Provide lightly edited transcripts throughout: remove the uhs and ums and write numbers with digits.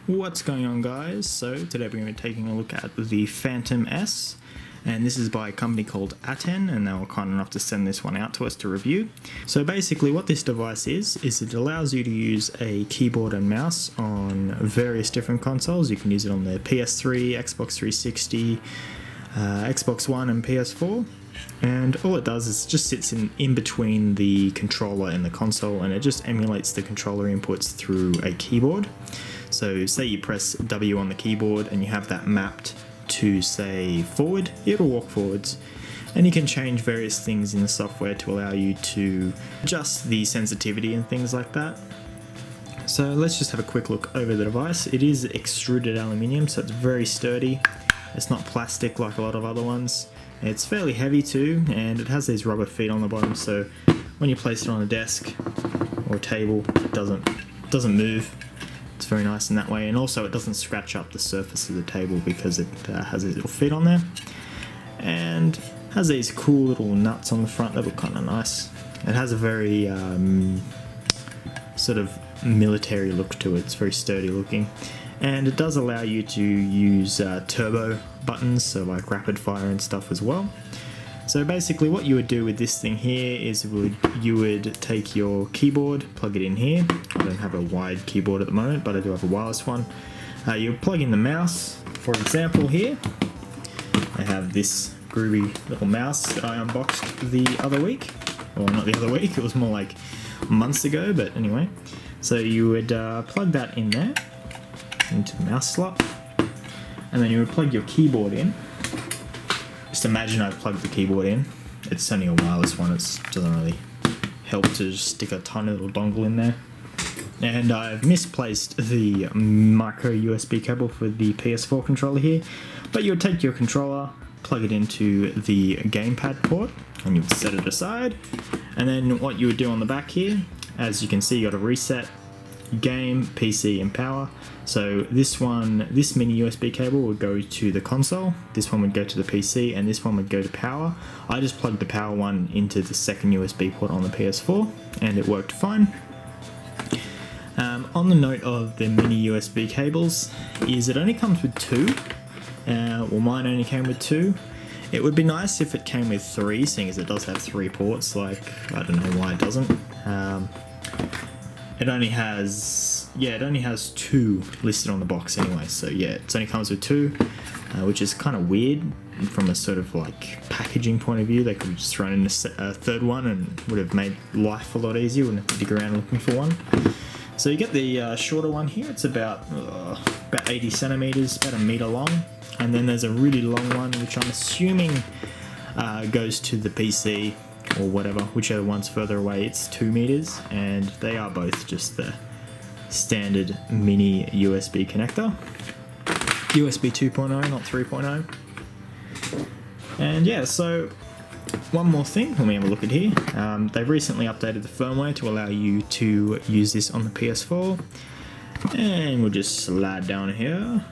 What's going on, guys? So today we're going to be taking a look at the Phantom S, and this is by a company called Aten, and they were kind enough to send this one out to us to review. So basically what this device is it allows you to use a keyboard and mouse on various different consoles. You can use it on the PS3, Xbox 360, Xbox One and PS4. And all it does is just sits in between the controller and the console, and it just emulates the controller inputs through a keyboard. So say you press W on the keyboard and you have that mapped to, say, forward, it'll walk forwards. And you can change various things in the software to allow you to adjust the sensitivity and things like that. So let's just have a quick look over the device. It is extruded aluminium, so it's very sturdy. It's not plastic like a lot of other ones. It's fairly heavy too, and it has these rubber feet on the bottom, so when you place it on a desk or a table, it doesn't move. It's very nice in that way, and also it doesn't scratch up the surface of the table because it has these little feet on there, and has these cool little nuts on the front that look kind of nice. It has a very sort of military look to it. It's very sturdy looking, and it does allow you to use turbo buttons, so like rapid fire and stuff as well. So basically what you would do with this thing here is you would take your keyboard, plug it in here. I don't have a wired keyboard at the moment, but I do have a wireless one. You plug in the mouse. For example here, I have this groovy little mouse that I unboxed the other week. Well, not the other week, it was more like months ago, but anyway. So you would plug that in there, into the mouse slot, and then you would plug your keyboard in. Just imagine I've plugged the keyboard in. It's only a wireless one, it doesn't really help to just stick a tiny little dongle in there. And I've misplaced the micro USB cable for the PS4 controller here, but you would take your controller, plug it into the gamepad port, and you would set it aside. And then what you would do on the back here, as you can see, you got a reset, game, PC and power. So this mini USB cable would go to the console, this one would go to the PC, and this one would go to power. I just plugged the power one into the second USB port on the PS4 and it worked fine. On the note of the mini USB cables, is it only comes with two. Well, mine only came with two. It would be nice if it came with three, seeing as it does have 3 ports. Like, I don't know why it doesn't. It only has 2 listed on the box anyway, so yeah, it only comes with 2, which is kind of weird from a sort of like packaging point of view. They could have just thrown in a third one and would have made life a lot easier, wouldn't have to dig around looking for one. So you get the shorter one here. It's about 80 centimeters, about 1 meter long, and then there's a really long one which I'm assuming goes to the PC or whatever, whichever one's further away. It's 2 meters, and they are both just the standard mini USB connector. USB 2.0, not 3.0. And yeah, so one more thing, let me have a look at here. They've recently updated the firmware to allow you to use this on the PS4. And we'll just slide down here.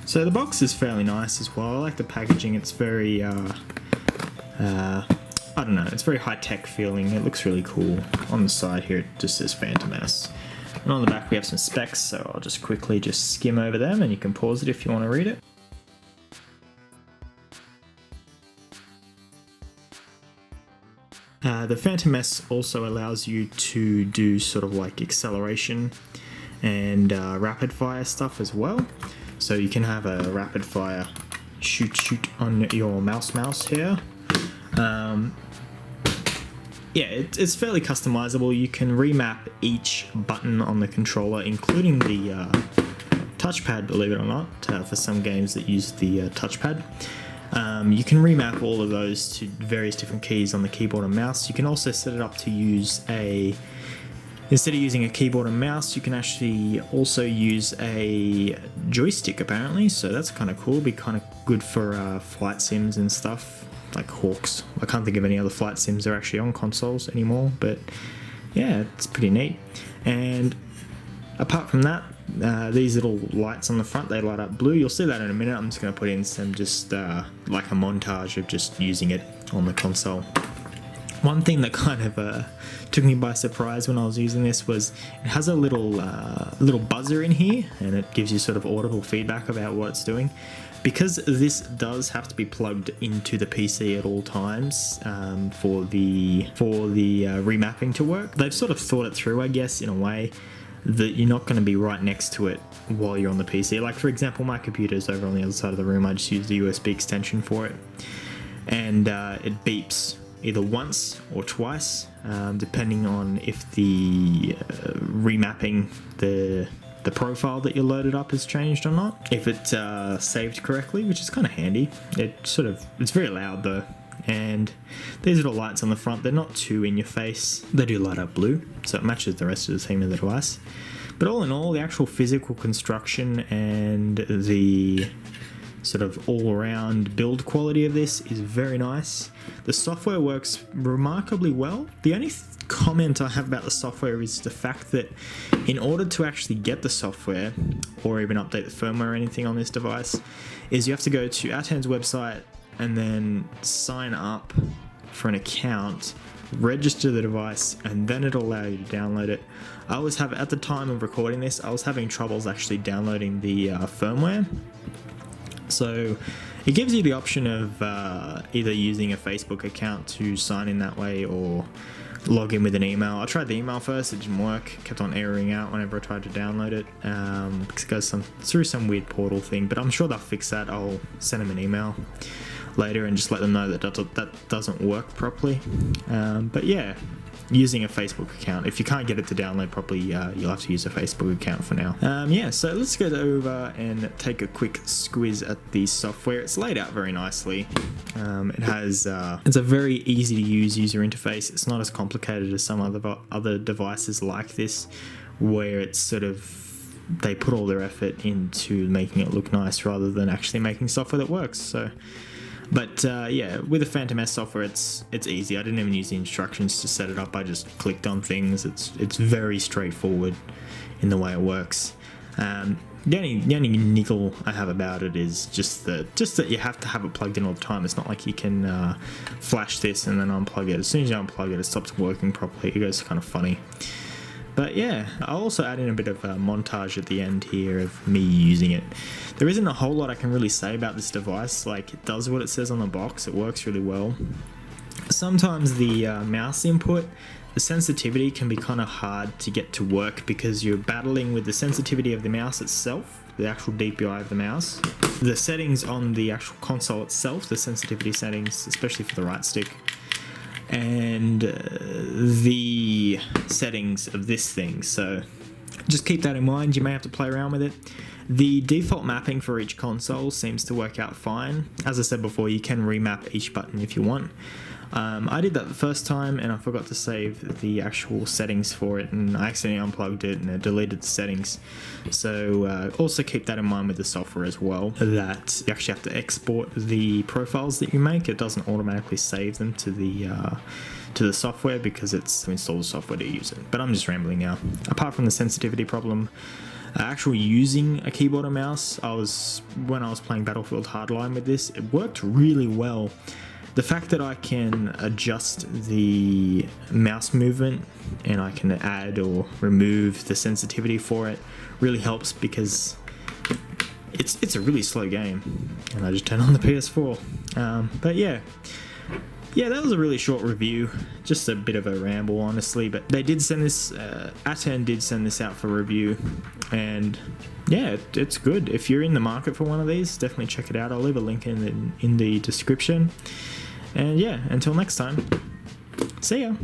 So the box is fairly nice as well. I like the packaging. It's very I don't know, it's very high-tech feeling. It looks really cool. On the side here it just says Phantom S. And on the back we have some specs, so I'll just quickly skim over them, and you can pause it if you want to read it. The Phantom S also allows you to do sort of like acceleration and rapid fire stuff as well. So you can have a rapid fire shoot on your mouse here. Yeah, it's fairly customizable. You can remap each button on the controller, including the touchpad, believe it or not, for some games that use the touchpad. You can remap all of those to various different keys on the keyboard and mouse. You can also set it up to use instead of using a keyboard and mouse, you can actually also use a joystick apparently, so that's kind of cool. Be kind of good for flight sims and stuff, like Hawks. I can't think of any other flight sims that are actually on consoles anymore, but yeah, it's pretty neat. And apart from that, these little lights on the front, they light up blue. You'll see that in a minute. I'm just going to put in some like a montage of just using it on the console. One thing that kind of took me by surprise when I was using this was it has a little buzzer in here, and it gives you sort of audible feedback about what it's doing. Because this does have to be plugged into the PC at all times for the remapping to work, they've sort of thought it through, I guess, in a way that you're not going to be right next to it while you're on the PC. Like, for example, my computer's over on the other side of the room. I just use the USB extension for it, and it beeps either once or twice, depending on if the remapping the profile that you loaded up has changed or not. If it's saved correctly, which is kind of handy. It's very loud though. And these little lights on the front, they're not too in your face. They do light up blue, so it matches the rest of the theme of the device. But all in all, the actual physical construction and the sort of all-around build quality of this is very nice. The software works remarkably well. The only comment I have about the software is the fact that in order to actually get the software or even update the firmware or anything on this device, is you have to go to Atten's website and then sign up for an account, register the device, and then it'll allow you to download it. At the time of recording this, I was having troubles actually downloading the firmware. So it gives you the option of either using a Facebook account to sign in that way or log in with an email. I tried the email first, it didn't work, kept on erroring out whenever I tried to download it, because it goes through some weird portal thing, but I'm sure they'll fix that. I'll send them an email later and just let them know that doesn't work properly. But yeah, using a Facebook account. If you can't get it to download properly, you'll have to use a Facebook account for now. Yeah, so let's go over and take a quick squiz at the software. It's laid out very nicely. It has it's a very easy to use user interface. It's not as complicated as some other devices like this, where it's sort of they put all their effort into making it look nice rather than actually making software that works. So. But yeah, with the Phantom S software, it's easy. I didn't even use the instructions to set it up. I just clicked on things. It's very straightforward in the way it works. The only niggle I have about it is just that you have to have it plugged in all the time. It's not like you can flash this and then unplug it. As soon as you unplug it, it stops working properly. It goes kind of funny. But yeah, I'll also add in a bit of a montage at the end here of me using it. There isn't a whole lot I can really say about this device. Like, it does what it says on the box, it works really well. Sometimes the mouse input, the sensitivity can be kind of hard to get to work because you're battling with the sensitivity of the mouse itself, the actual DPI of the mouse, the settings on the actual console itself, the sensitivity settings, especially for the right stick, and the settings of this thing. So just keep that in mind. You may have to play around with it. The default mapping for each console seems to work out fine. As I said before, you can remap each button if you want. I did that the first time and I forgot to save the actual settings for it, and I accidentally unplugged it and it deleted the settings. So also keep that in mind with the software as well, that you actually have to export the profiles that you make. It doesn't automatically save them to the software because it's to install the software to use it. But I'm just rambling now. Apart from the sensitivity problem, actually using a keyboard and mouse, when I was playing Battlefield Hardline with this, it worked really well. The fact that I can adjust the mouse movement and I can add or remove the sensitivity for it really helps, because it's a really slow game and I just turn on the PS4. But yeah, that was a really short review, just a bit of a ramble honestly, but they did send this, Aten did send this out for review, and yeah, it's good. If you're in the market for one of these, definitely check it out. I'll leave a link in the description. And yeah, until next time, see ya!